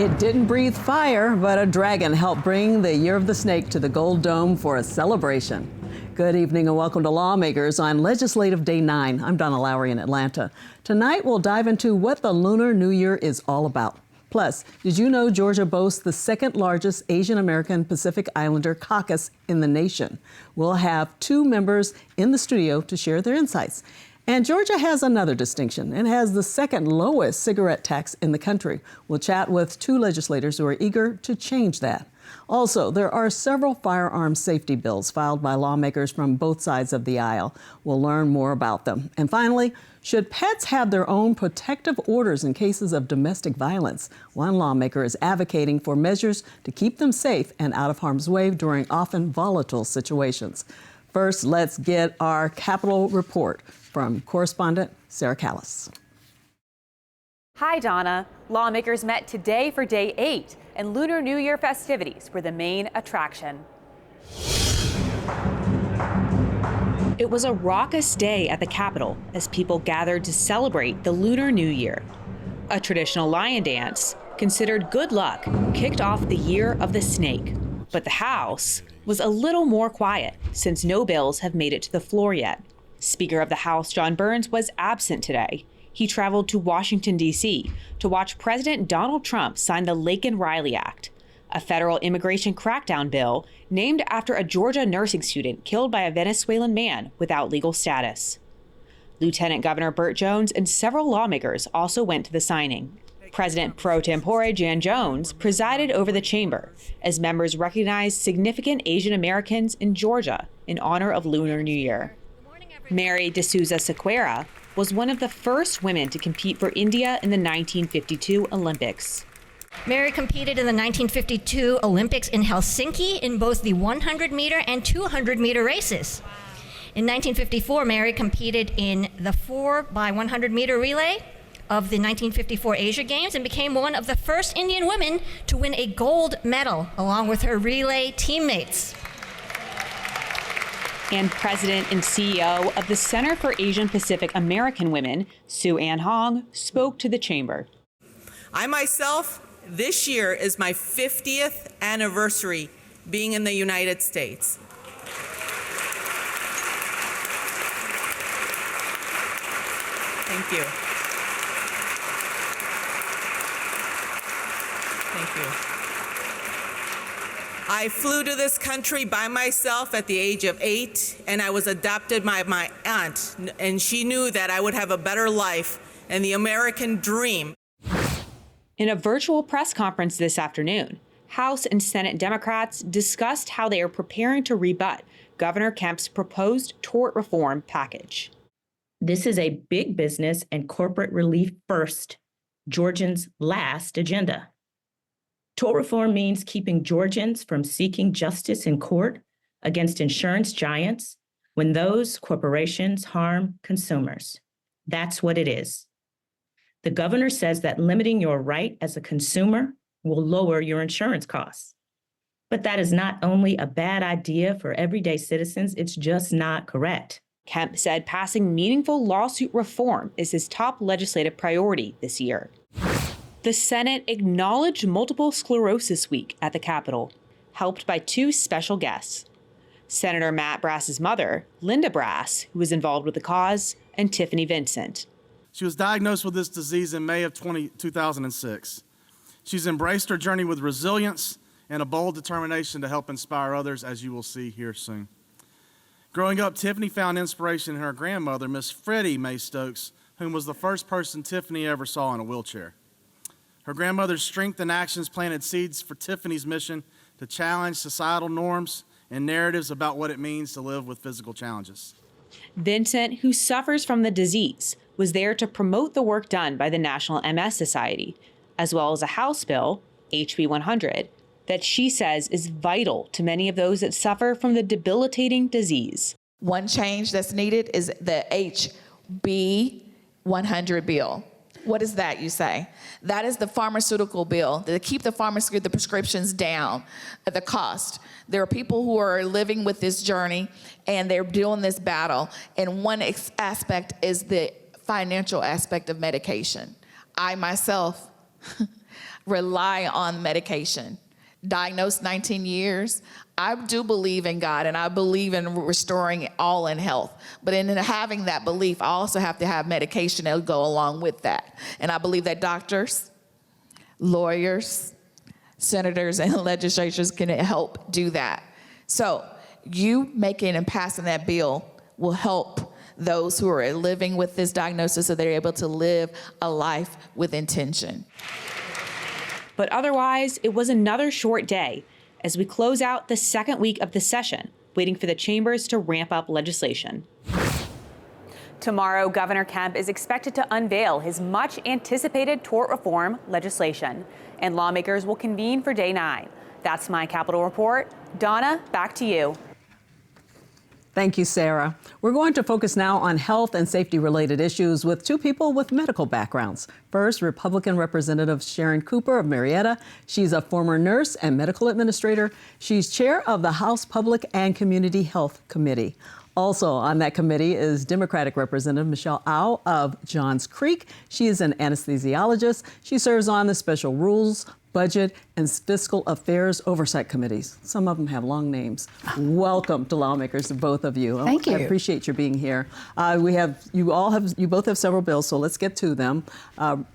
It didn't breathe fire, but a dragon helped bring the Year of the Snake to the Gold Dome for a celebration. Good evening and welcome to Lawmakers on Legislative Day 9. I'm Donna Lowry in Atlanta. Tonight we'll dive into what the Lunar New Year is all about. Plus, did you know Georgia boasts the second largest Asian American Pacific Islander caucus in the nation? We'll have two members in the studio to share their insights. And Georgia has another distinction. It has the second lowest cigarette tax in the country. We'll chat with two legislators who are eager to change that. Also, there are several firearm safety bills filed by lawmakers from both sides of the aisle. We'll learn more about them. And finally, should pets have their own protective orders in cases of domestic violence? One lawmaker is advocating for measures to keep them safe and out of harm's way during often volatile situations. First, let's get our Capitol report from correspondent Sarah Callis. Hi, Donna. Lawmakers met today for Day 8, and Lunar New Year festivities were the main attraction. It was a raucous day at the Capitol as people gathered to celebrate the Lunar New Year. A traditional lion dance, considered good luck, kicked off the Year of the Snake. But the House was a little more quiet since no bills have made it to the floor yet. Speaker of the House Jon Burns was absent today. He traveled to Washington, D.C. to watch President Donald Trump sign the Laken Riley Act, a federal immigration crackdown bill named after a Georgia nursing student killed by a Venezuelan man without legal status. Lieutenant Governor Burt Jones and several lawmakers also went to the signing. President pro tempore Jan Jones presided over the chamber as members recognized significant Asian Americans in Georgia in honor of Lunar New Year. Mary D'Souza Sequeira was one of the first women to compete for India in the 1952 Olympics. Mary competed in the 1952 Olympics in Helsinki in both the 100-meter and 200-meter races. In 1954, Mary competed in the 4x100-meter relay of the 1954 Asia Games and became one of the first Indian women to win a gold medal along with her relay teammates. And President and CEO of the Center for Asian Pacific American Women, Sue Ann Hong, spoke to the chamber. I myself, this year is my 50th anniversary being in the United States. Thank you. Thank you. I flew to this country by myself at the age of 8, and I was adopted by my aunt, and she knew that I would have a better life and the American dream. In a virtual press conference this afternoon, House and Senate Democrats discussed how they are preparing to rebut Governor Kemp's proposed tort reform package. This is a big business and corporate relief first, Georgians' last agenda. Tort reform means keeping Georgians from seeking justice in court against insurance giants when those corporations harm consumers. That's what it is. The governor says that limiting your right as a consumer will lower your insurance costs. But that is not only a bad idea for everyday citizens, it's just not correct. Kemp said passing meaningful lawsuit reform is his top legislative priority this year. The Senate acknowledged Multiple Sclerosis Week at the Capitol, helped by two special guests. Senator Matt Brass's mother, Linda Brass, who was involved with the cause, and Tiffany Vincent. She was diagnosed with this disease in May of 2006. She's embraced her journey with resilience and a bold determination to help inspire others, as you will see here soon. Growing up, Tiffany found inspiration in her grandmother, Miss Freddie Mae Stokes, whom was the first person Tiffany ever saw in a wheelchair. Her grandmother's strength and actions planted seeds for Tiffany's mission to challenge societal norms and narratives about what it means to live with physical challenges. Vincent, who suffers from the disease, was there to promote the work done by the National MS Society, as well as a House bill, HB 100, that she says is vital to many of those that suffer from the debilitating disease. One change that's needed is the HB 100 bill. What is that, you say? That is the pharmaceutical bill to keep the prescriptions down, the cost. There are people who are living with this journey and they're doing this battle. And one aspect is the financial aspect of medication. I myself, rely on medication. Diagnosed 19 years, I do believe in God and I believe in restoring all in health. But in having that belief, I also have to have medication that will go along with that. And I believe that doctors, lawyers, senators, and legislatures can help do that. So you making and passing that bill will help those who are living with this diagnosis so they're able to live a life with intention. But otherwise, it was another short day as we close out the second week of the session, waiting for the chambers to ramp up legislation. Tomorrow, Governor Kemp is expected to unveil his much-anticipated tort reform legislation, and lawmakers will convene for day 9. That's my Capitol Report. Donna, back to you. Thank you, Sarah. We're going to focus now on health and safety-related issues with two people with medical backgrounds. First, Republican Representative Sharon Cooper of Marietta. She's a former nurse and medical administrator. She's chair of the House Public and Community Health Committee. Also on that committee is Democratic Representative Michelle Au of Johns Creek. She is an anesthesiologist. She serves on the Special Rules, Budget, and Fiscal Affairs Oversight Committees. Some of them have long names. Welcome to Lawmakers, both of you. Thank you. I appreciate your being here. You both have several bills, so let's get to them.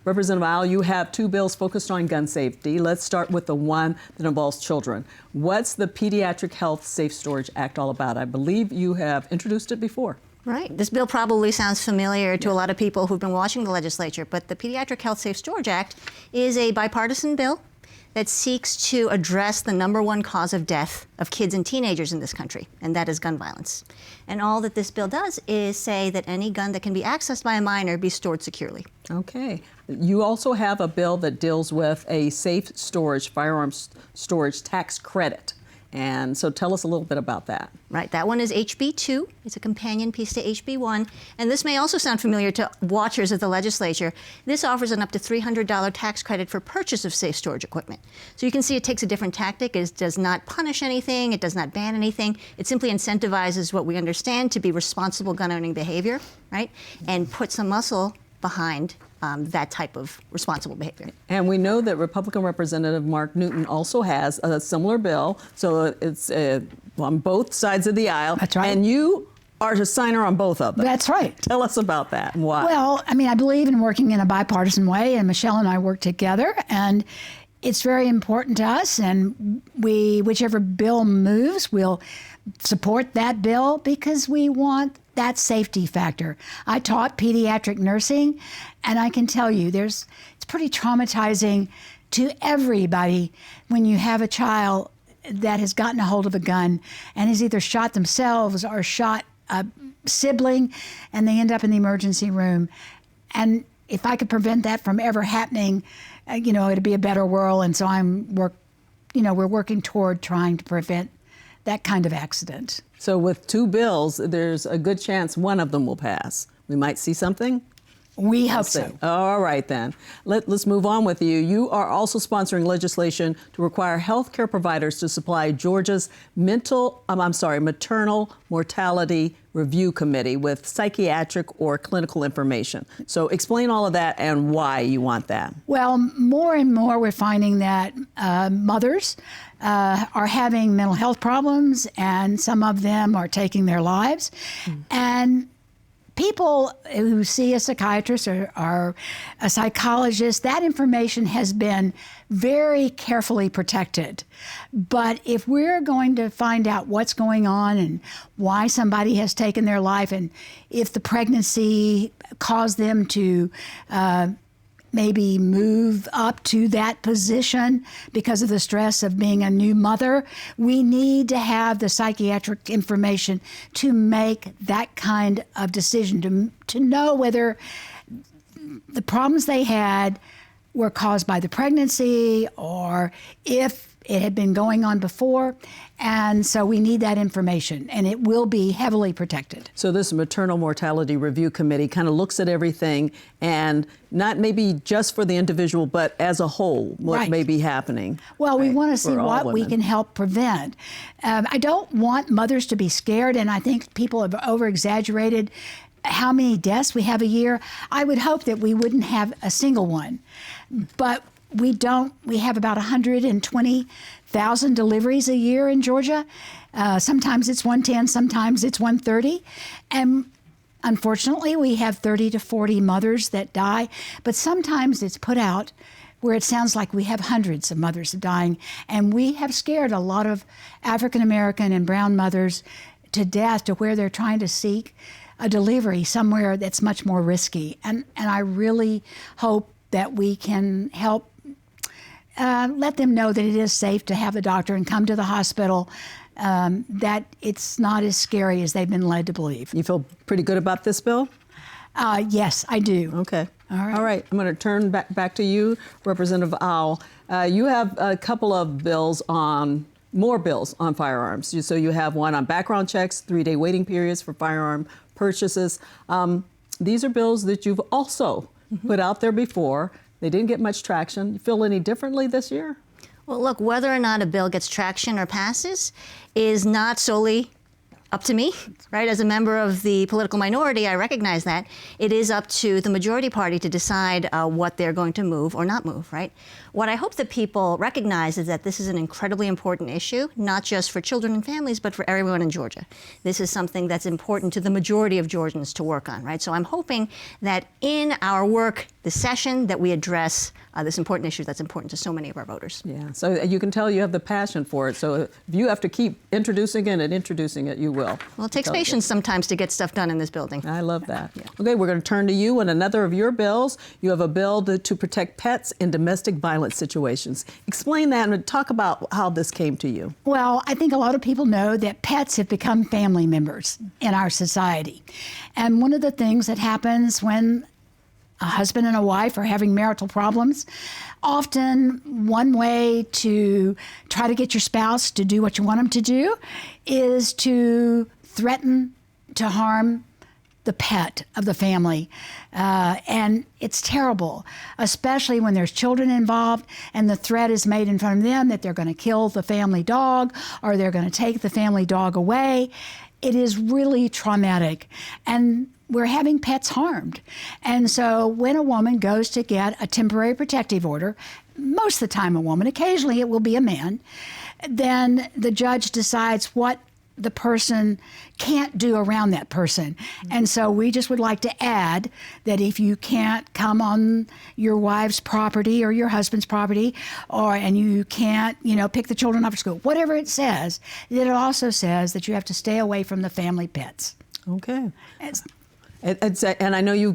Representative Au, you have two bills focused on gun safety. Let's start with the one that involves children. What's the Pediatric Health Safe Storage Act all about? I believe you have introduced it before. Right. This bill probably sounds familiar to a lot of people who've been watching the legislature, but the Pediatric Health Safe Storage Act is a bipartisan bill that seeks to address the #1 cause of death of kids and teenagers in this country, and that is gun violence. And all that this bill does is say that any gun that can be accessed by a minor be stored securely. Okay. You also have a bill that deals with a safe storage, firearms storage tax credit. And so tell us a little bit about that. Right, that one is HB 2. It's a companion piece to HB 1. And this may also sound familiar to watchers of the legislature. This offers an up to $300 tax credit for purchase of safe storage equipment. So you can see it takes a different tactic. It does not punish anything. It does not ban anything. It simply incentivizes what we understand to be responsible gun owning behavior, right? And puts some muscle behind that type of responsible behavior. And we know that Republican Representative Mark Newton also has a similar bill. So it's on both sides of the aisle. That's right. And you are a signer on both of them. That's right. Tell us about that and why. Well, I mean, I believe in working in a bipartisan way, and Michelle and I work together, and it's very important to us, and whichever bill moves, we'll support that bill because we want that safety factor. I taught pediatric nursing, and I can tell you it's pretty traumatizing to everybody when you have a child that has gotten a hold of a gun and has either shot themselves or shot a sibling, and they end up in the emergency room. And if I could prevent that from ever happening, it'd be a better world. And so we're working toward trying to prevent that kind of accident. So with two bills, there's a good chance one of them will pass. We might see something? We hope so. All right, then. Let's move on with you. You are also sponsoring legislation to require health care providers to supply Georgia's maternal mortality review committee with psychiatric or clinical information. So explain all of that and why you want that. Well, more and more we're finding that mothers are having mental health problems, and some of them are taking their lives. And people who see a psychiatrist or a psychologist, that information has been very carefully protected. But if we're going to find out what's going on and why somebody has taken their life, and if the pregnancy caused them to maybe move up to that position because of the stress of being a new mother, we need to have the psychiatric information to make that kind of decision, to know whether the problems they had were caused by the pregnancy or if it had been going on before. And so we need that information, and it will be heavily protected. So this maternal mortality review committee kind of looks at everything, and not maybe just for the individual, but as a whole, what may be happening. Well, we want to see what we can help prevent. I don't want mothers to be scared, and I think people have over-exaggerated how many deaths we have a year. I would hope that we wouldn't have a single one. But we have about 120,000 deliveries a year in Georgia. Sometimes it's 110, sometimes it's 130. And unfortunately, we have 30 to 40 mothers that die, but sometimes it's put out where it sounds like we have hundreds of mothers dying, and we have scared a lot of African American and brown mothers to death to where they're trying to seek a delivery somewhere that's much more risky. And I really hope that we can help let them know that it is safe to have the doctor and come to the hospital, that it's not as scary as they've been led to believe. You feel pretty good about this bill? Yes, I do. Okay. All right. All right. I'm going to turn back to you, Representative Owl. You have a couple of more bills on firearms. So you have one on background checks, 3-day waiting periods for firearm purchases. These are bills that you've also put out there before. They didn't get much traction. You feel any differently this year? Well, look, whether or not a bill gets traction or passes is not solely up to me, right? As a member of the political minority, I recognize that. It is up to the majority party to decide what they're going to move or not move, right? What I hope that people recognize is that this is an incredibly important issue, not just for children and families, but for everyone in Georgia. This is something that's important to the majority of Georgians to work on, right? So I'm hoping that in our work this session that we address this important issue that's important to so many of our voters. Yeah, so you can tell you have the passion for it. So if you have to keep introducing it, you will. Well, it takes patience sometimes to get stuff done in this building. I love that. Yeah. Okay, we're going to turn to you on another of your bills. You have a bill to protect pets in domestic violence situations. Explain that and talk about how this came to you. Well, I think a lot of people know that pets have become family members in our society. And one of the things that happens when a husband and a wife are having marital problems, often one way to try to get your spouse to do what you want them to do is to threaten to harm the pet of the family. And it's terrible, especially when there's children involved and the threat is made in front of them that they're going to kill the family dog or they're going to take the family dog away. It is really traumatic. And we're having pets harmed. And so when a woman goes to get a temporary protective order, most of the time a woman, occasionally it will be a man, then the judge decides what the person can't do around that person. And so we just would like to add that if you can't come on your wife's property or your husband's property, and you can't, pick the children up at school, whatever it says, it also says that you have to stay away from the family pets. Okay. And I know you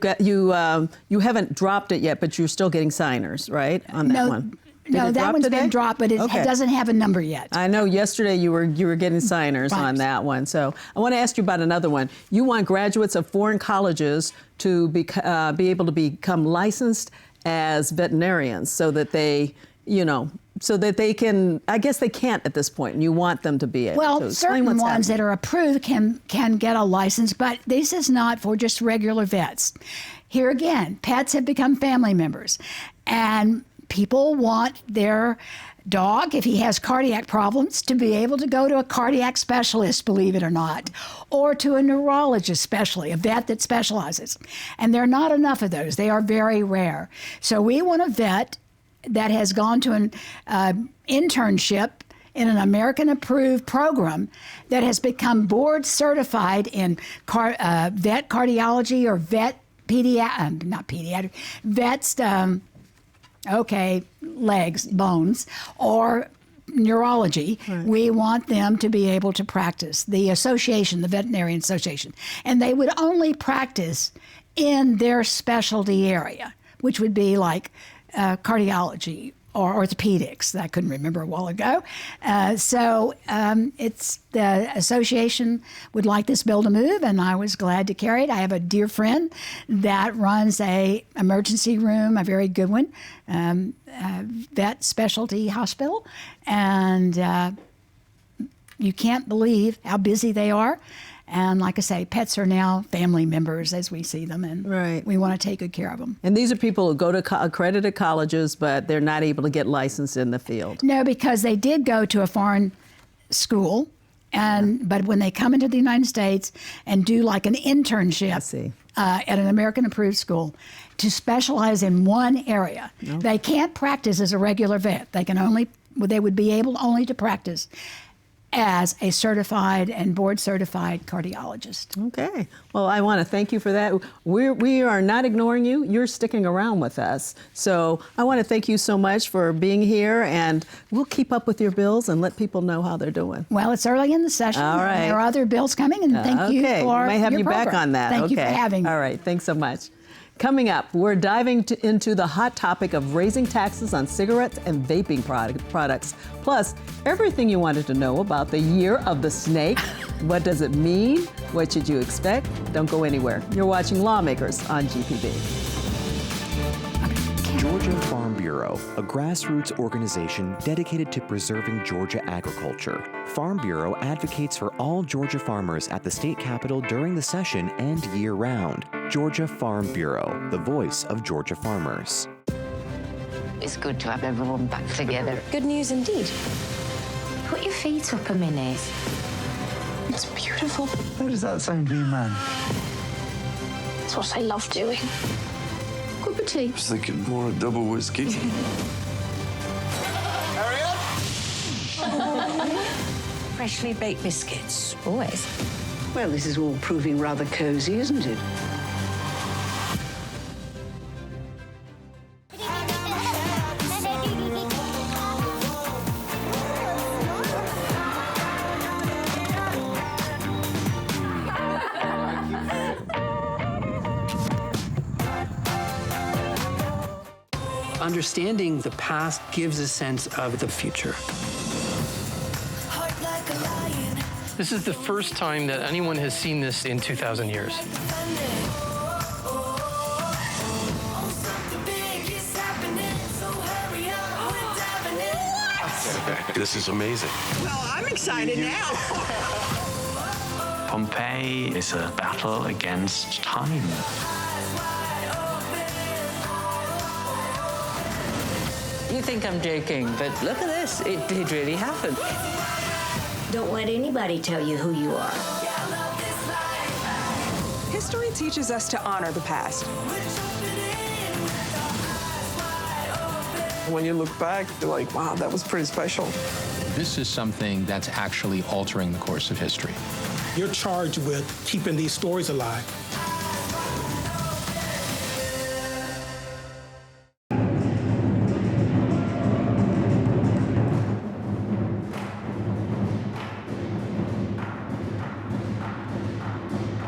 haven't dropped it yet, but you're still getting signers, right, on that one? No, that one's been dropped, but it doesn't have a number yet. I know yesterday you were getting signers on that one. So I want to ask you about another one. You want graduates of foreign colleges to be able to become licensed as veterinarians so that they, so that they can, I guess they can't at this point, and you want them to be able to. Well, certain ones that are approved can get a license, but this is not for just regular vets. Here again, pets have become family members, and people want their dog, if he has cardiac problems, to be able to go to a cardiac specialist, believe it or not, or to a neurologist specially, a vet that specializes. And there are not enough of those. They are very rare. So we want a vet that has gone to an internship in an American-approved program that has become board certified in vet cardiology or vet legs, bones, or neurology. Right. We want them to be able to practice. The association, the Veterinarian Association. And they would only practice in their specialty area, which would be like cardiology or orthopedics. I couldn't remember a while ago. It's the association would like this bill to move, and I was glad to carry it. I have a dear friend that runs a emergency room, a very good one, vet specialty hospital, and you can't believe how busy they are. And like I say, pets are now family members as we see them, and we want to take good care of them. And these are people who go to accredited colleges, but they're not able to get licensed in the field. No, because they did go to a foreign school, but when they come into the United States and do like an internship, at an American-approved school to specialize in one area. No. They can't practice as a regular vet. They would be able only to practice as a certified and board-certified cardiologist. Okay. Well, I want to thank you for that. We are not ignoring you. You're sticking around with us. So I want to thank you so much for being here, and we'll keep up with your bills and let people know how they're doing. Well, it's early in the session. All right. There are other bills coming, and thank you for Okay. We may have your you back program. on that. Thank Okay. you for having me. All right. Thanks so much. Coming up, we're diving into the hot topic of raising taxes on cigarettes and vaping products, plus everything you wanted to know about the Year of the Snake. What does it mean? What should you expect? Don't go anywhere. You're watching Lawmakers on GPB. Georgia Farm Bureau, a grassroots organization dedicated to preserving Georgia agriculture. Farm Bureau advocates for all Georgia farmers at the state capitol during the session and year-round. Georgia Farm Bureau, the voice of Georgia farmers. It's good to have everyone back together. Good news indeed. Put your feet up a minute. It's beautiful. How does that sound, being man? It's what I love doing. Cup of tea. I was thinking more a double whiskey. Hurry up! Freshly baked biscuits, always. Well, this is all proving rather cozy, isn't it? Understanding the past gives a sense of the future. This is the first time that anyone has seen this in 2,000 years. This is amazing. Well, I'm excited now. Pompeii is a battle against time. You think I'm joking, but look at this. It did really happen. Don't let anybody tell you who you are. History teaches us to honor the past. When you look back, you're like, wow, that was pretty special. This is something that's actually altering the course of history. You're charged with keeping these stories alive.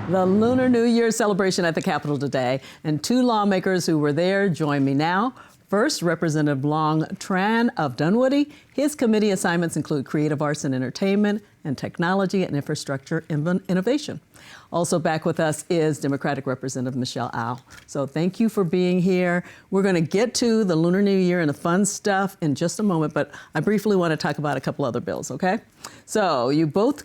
The Lunar New Year celebration at the Capitol today, and two lawmakers who were there join me now. First, Representative Tran of Dunwoody. His committee assignments include creative arts and entertainment and technology and infrastructure innovation. Also back with us is Democratic Representative Michelle Au. So thank you for being here. We're going to get to the Lunar New Year and the fun stuff in just a moment, but I briefly want to talk about a couple other bills, okay? So you both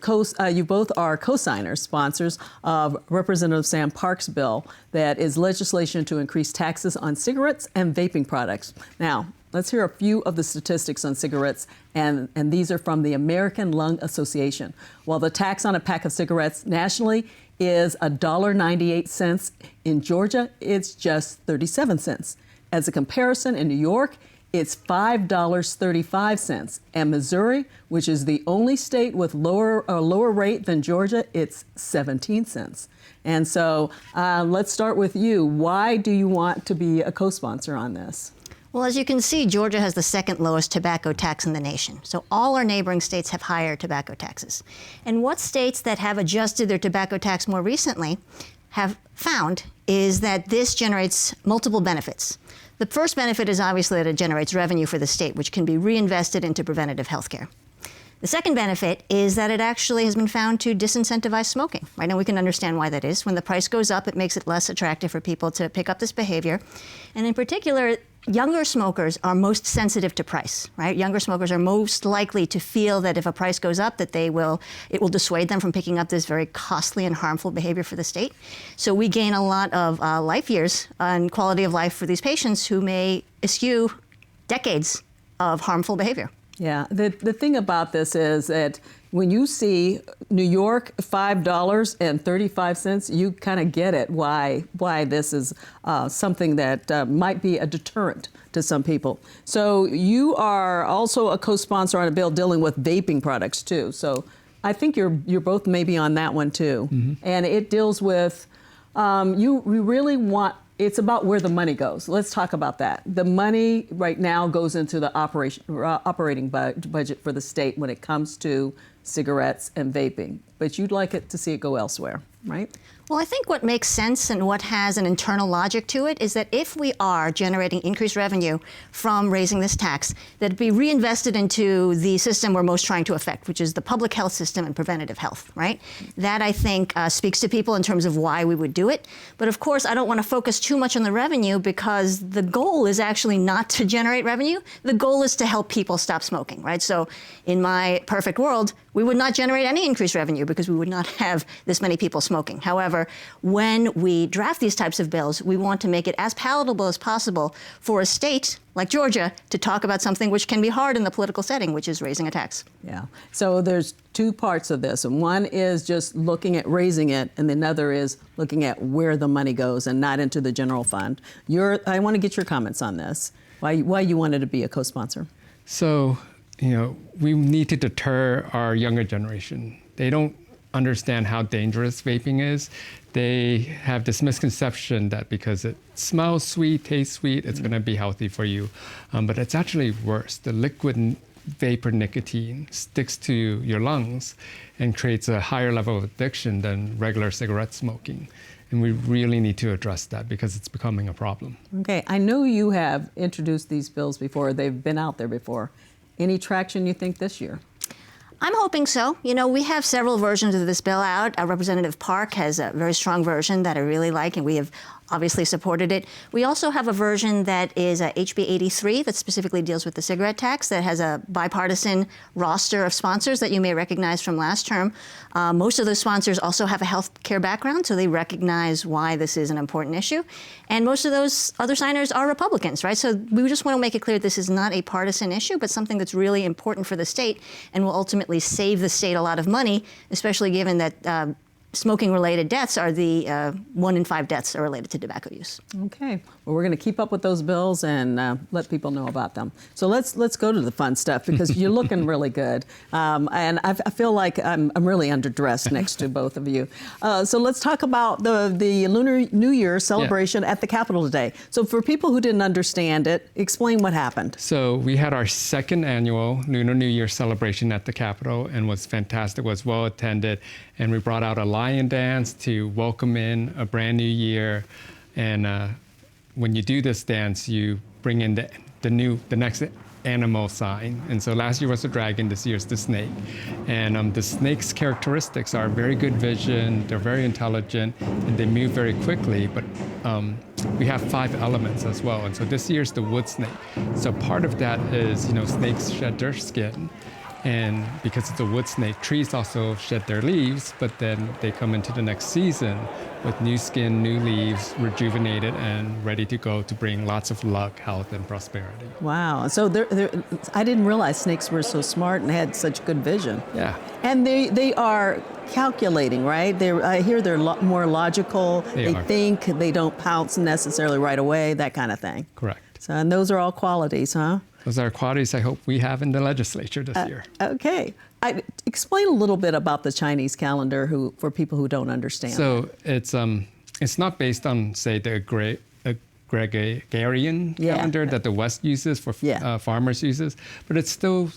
are co-signers, sponsors of Representative Sam Park's bill that is legislation to increase taxes on cigarettes and vaping products. Now, let's hear a few of the statistics on cigarettes, and these are from the American Lung Association. While the tax on a pack of cigarettes nationally is $1.98, in Georgia, it's just 37 cents. As a comparison, in New York, it's $5.35. And Missouri, which is the only state with a lower rate than Georgia, it's 17 cents. And so let's start with you. Why do you want to be a co-sponsor on this? Well, as you can see, Georgia has the second lowest tobacco tax in the nation. So all our neighboring states have higher tobacco taxes. And what states that have adjusted their tobacco tax more recently have found is that this generates multiple benefits. The first benefit is obviously that it generates revenue for the state, which can be reinvested into preventative health care. The second benefit is that it actually has been found to disincentivize smoking. Right now we can understand why that is. When the price goes up, it makes it less attractive for people to pick up this behavior. And in particular, younger smokers are most sensitive to price, right? Younger smokers are most likely to feel that if a price goes up, that it will dissuade them from picking up this very costly and harmful behavior for the state. So we gain a lot of life years and quality of life for these patients who may eschew decades of harmful behavior. Yeah, the thing about this is that when you see New York $5.35, you kind of get it why this is something that might be a deterrent to some people. So you are also a co-sponsor on a bill dealing with vaping products too. So I think you're both maybe on that one too. Mm-hmm. And it deals with we really want. It's about where the money goes. Let's talk about that. The money right now goes into the operating budget for the state when it comes to cigarettes and vaping. But you'd like it to see it go elsewhere, right? Well, I think what makes sense and what has an internal logic to it is that if we are generating increased revenue from raising this tax, that it be reinvested into the system we're most trying to affect, which is the public health system and preventative health, right? That, I think, speaks to people in terms of why we would do it. But of course, I don't want to focus too much on the revenue because the goal is actually not to generate revenue. The goal is to help people stop smoking, right? So in my perfect world, we would not generate any increased revenue because we would not have this many people smoking. However, when we draft these types of bills, we want to make it as palatable as possible for a state like Georgia to talk about something which can be hard in the political setting, which is raising a tax. Yeah. So there's two parts of this. And one is just looking at raising it, and the other is looking at where the money goes and not into the general fund. I want to get your comments on this, why you wanted to be a co-sponsor. So, we need to deter our younger generation. They don't understand how dangerous vaping is. They have this misconception that because it smells sweet, tastes sweet, it's going to be healthy for you. But it's actually worse. The liquid vapor nicotine sticks to your lungs and creates a higher level of addiction than regular cigarette smoking. And we really need to address that because it's becoming a problem. Okay, I know you have introduced these bills before. They've been out there before. Any traction you think this year? I'm hoping so. We have several versions of this bill out. Representative Park has a very strong version that I really like, and we have obviously supported it. We also have a version that is HB 83 that specifically deals with the cigarette tax that has a bipartisan roster of sponsors that you may recognize from last term. Most of those sponsors also have a health care background, so they recognize why this is an important issue. And most of those other signers are Republicans, right? So we just want to make it clear this is not a partisan issue, but something that's really important for the state and will ultimately save the state a lot of money, especially given that smoking-related deaths are the 1 in 5 deaths are related to tobacco use. Okay. Well, we're going to keep up with those bills and let people know about them. So let's go to the fun stuff because you're looking really good. And I feel like I'm really underdressed next to both of you. So let's talk about the Lunar New Year celebration at the Capitol today. So for people who didn't understand it, explain what happened. So we had our second annual Lunar New Year celebration at the Capitol and was fantastic, was well attended. And we brought out a lion dance to welcome in a brand new year. And when you do this dance, you bring in the next animal sign. And so last year was the dragon, this year's the snake. And the snake's characteristics are very good vision, they're very intelligent, and they move very quickly. But we have 5 elements as well. And so this year's the wood snake. So part of that is, snakes shed their skin. And because it's a wood snake, trees also shed their leaves, but then they come into the next season with new skin, new leaves, rejuvenated and ready to go to bring lots of luck, health, and prosperity. Wow. So I didn't realize snakes were so smart and had such good vision. Yeah. And they are calculating, right? I hear they're more logical. They think, they don't pounce necessarily right away, that kind of thing. Correct. So, and those are all qualities, huh? Those are qualities I hope we have in the legislature this year. Okay. Explain a little bit about the Chinese calendar for people who don't understand. So it's not based on, say, the Gregorian calendar that the West uses for farmers uses, but it's still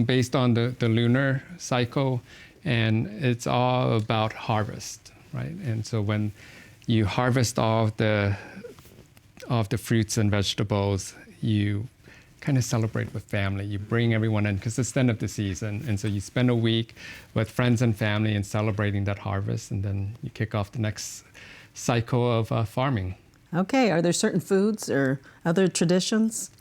based on the lunar cycle, and it's all about harvest, right? And so when you harvest all of the fruits and vegetables, you kind of celebrate with family. You bring everyone in because it's the end of the season. And so you spend a week with friends and family and celebrating that harvest. And then you kick off the next cycle of farming. Okay. Are there certain foods or other traditions?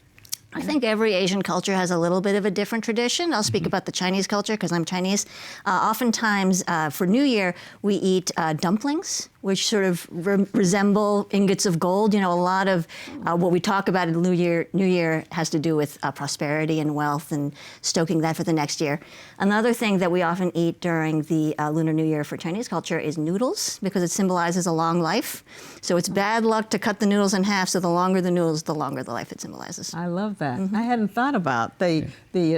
I think every Asian culture has a little bit of a different tradition. I'll speak about the Chinese culture because I'm Chinese. Oftentimes for New Year, we eat dumplings which sort of resemble ingots of gold. You know, a lot of what we talk about in the New Year has to do with prosperity and wealth and stoking that for the next year. Another thing that we often eat during the Lunar New Year for Chinese culture is noodles, because it symbolizes a long life. So it's bad luck to cut the noodles in half, so the longer the noodles, the longer the life it symbolizes. I love that. I hadn't thought about the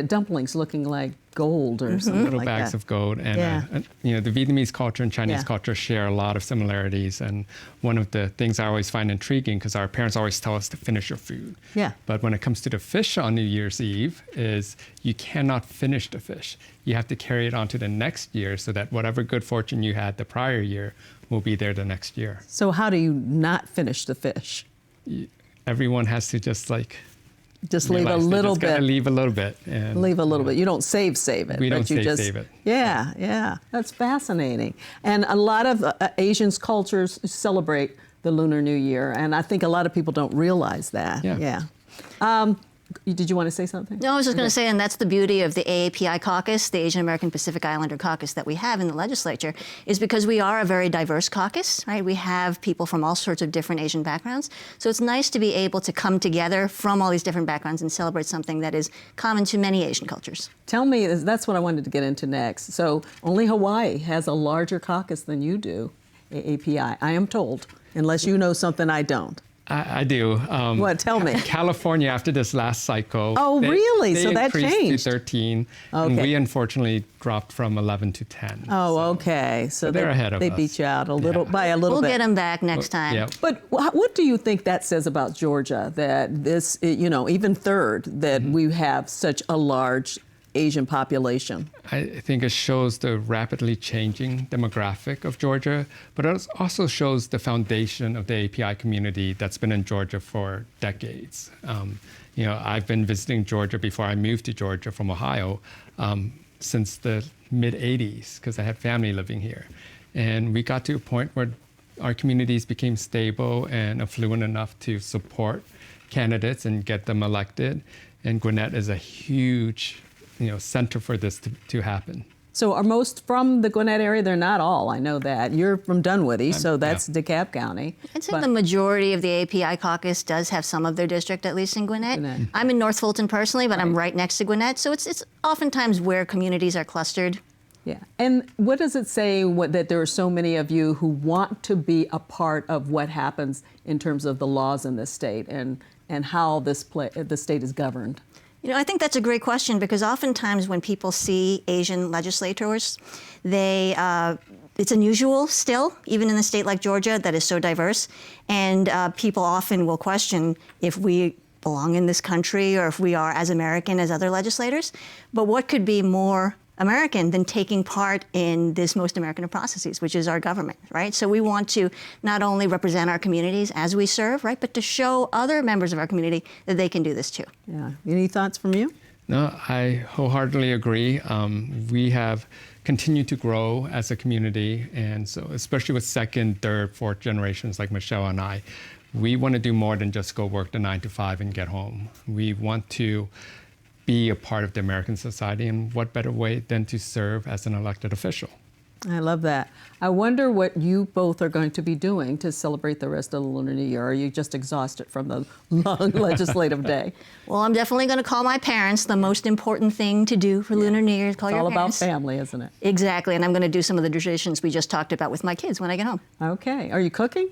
dumplings looking like gold or something little like bags that. of gold. And, you know, the Vietnamese culture and Chinese culture share a lot of similarities. And one of the things I always find intriguing, because our parents always tell us to finish your food. Yeah. But when it comes to the fish on New Year's Eve, is you cannot finish the fish. You have to carry it on to the next year so that whatever good fortune you had the prior year will be there the next year. So how do you not finish the fish? Everyone has to just like... Just leave a little bit. Gotta leave a little bit. And, leave a little bit. You don't save it. We don't you just save it. Yeah. That's fascinating. And a lot of Asian cultures celebrate the Lunar New Year, and I think a lot of people don't realize that. Yeah. Did you want to say something? No, I was just going to say, and that's the beauty of the AAPI caucus, the Asian American Pacific Islander caucus that we have in the legislature, is because we are a very diverse caucus, right? We have people from all sorts of different Asian backgrounds. So it's nice to be able to come together from all these different backgrounds and celebrate something that is common to many Asian cultures. Tell me, that's what I wanted to get into next. So only Hawaii has a larger caucus than you do, AAPI, I am told, unless you know something I don't. I do. What? Tell me. California, after this last cycle. Oh, really? So that increased changed. to 13, okay. And we unfortunately dropped from 11 to 10. Oh, okay. So they're ahead of us. They beat you out by a little bit. We'll get them back next time. Yeah. But what do you think that says about Georgia, that this, you know, even third, that we have such a large Asian population? I think it shows the rapidly changing demographic of Georgia, but it also shows the foundation of the API community that's been in Georgia for decades. You know, I've been visiting Georgia before I moved to Georgia from Ohio since the mid-'80s, because I had family living here. And we got to a point where our communities became stable and affluent enough to support candidates and get them elected. And Gwinnett is a huge center for this to happen. So are most from the Gwinnett area? They're not all, I know that. You're from Dunwoody, so that's DeKalb County. I'd say the majority of the API caucus does have some of their district, at least in Gwinnett. I'm in North Fulton personally, but I'm right next to Gwinnett, so it's oftentimes where communities are clustered. Yeah, and what does it say that there are so many of you who want to be a part of what happens in terms of the laws in this state and how the state is governed? You know, I think that's a great question, because oftentimes when people see Asian legislators, it's unusual still, even in a state like Georgia that is so diverse, and people often will question if we belong in this country or if we are as American as other legislators. But what could be more American than taking part in this most American of processes, which is our government, right? So we want to not only represent our communities as we serve, right, but to show other members of our community that they can do this too. Yeah. Any thoughts from you? No, I wholeheartedly agree. We have continued to grow as a community, and so especially with second, third, fourth generations like Michelle and I, we want to do more than just go work the 9 to 5 and get home. We want to be a part of the American society, and what better way than to serve as an elected official? I love that. I wonder what you both are going to be doing to celebrate the rest of the Lunar New Year. Are you just exhausted from the long legislative day? Well, I'm definitely going to call my parents. The most important thing to do for Lunar New Year is call your parents. It's all about family, isn't it? Exactly, and I'm going to do some of the traditions we just talked about with my kids when I get home. Okay. Are you cooking?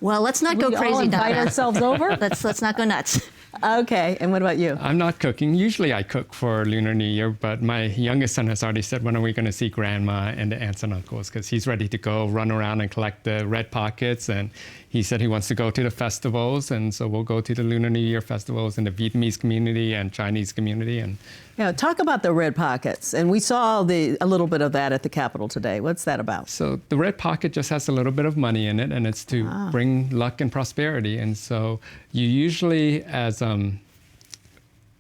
Well, let's not go crazy, all invite Donna. ourselves over? Let's not go nuts. Okay, and what about you? I'm not cooking. Usually I cook for Lunar New Year, but my youngest son has already said, when are we going to see Grandma and the aunts and uncles? Because he's ready to go run around and collect the red pockets, and he said he wants to go to the festivals, and so we'll go to the Lunar New Year festivals in the Vietnamese community and Chinese community. And yeah, talk about the red pockets, and we saw a little bit of that at the Capitol today. What's that about? So the red pocket just has a little bit of money in it, and it's to bring luck and prosperity. And so you usually, as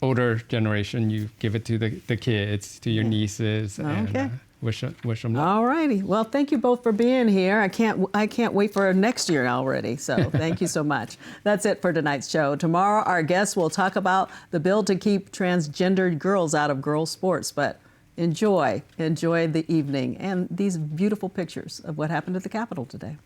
older generation, you give it to the kids, to your nieces, and wish them luck. All righty. Well, thank you both for being here. I can't wait for next year already. So thank you so much. That's it for tonight's show. Tomorrow, our guests will talk about the bill to keep transgendered girls out of girls' sports. But enjoy the evening and these beautiful pictures of what happened at the Capitol today.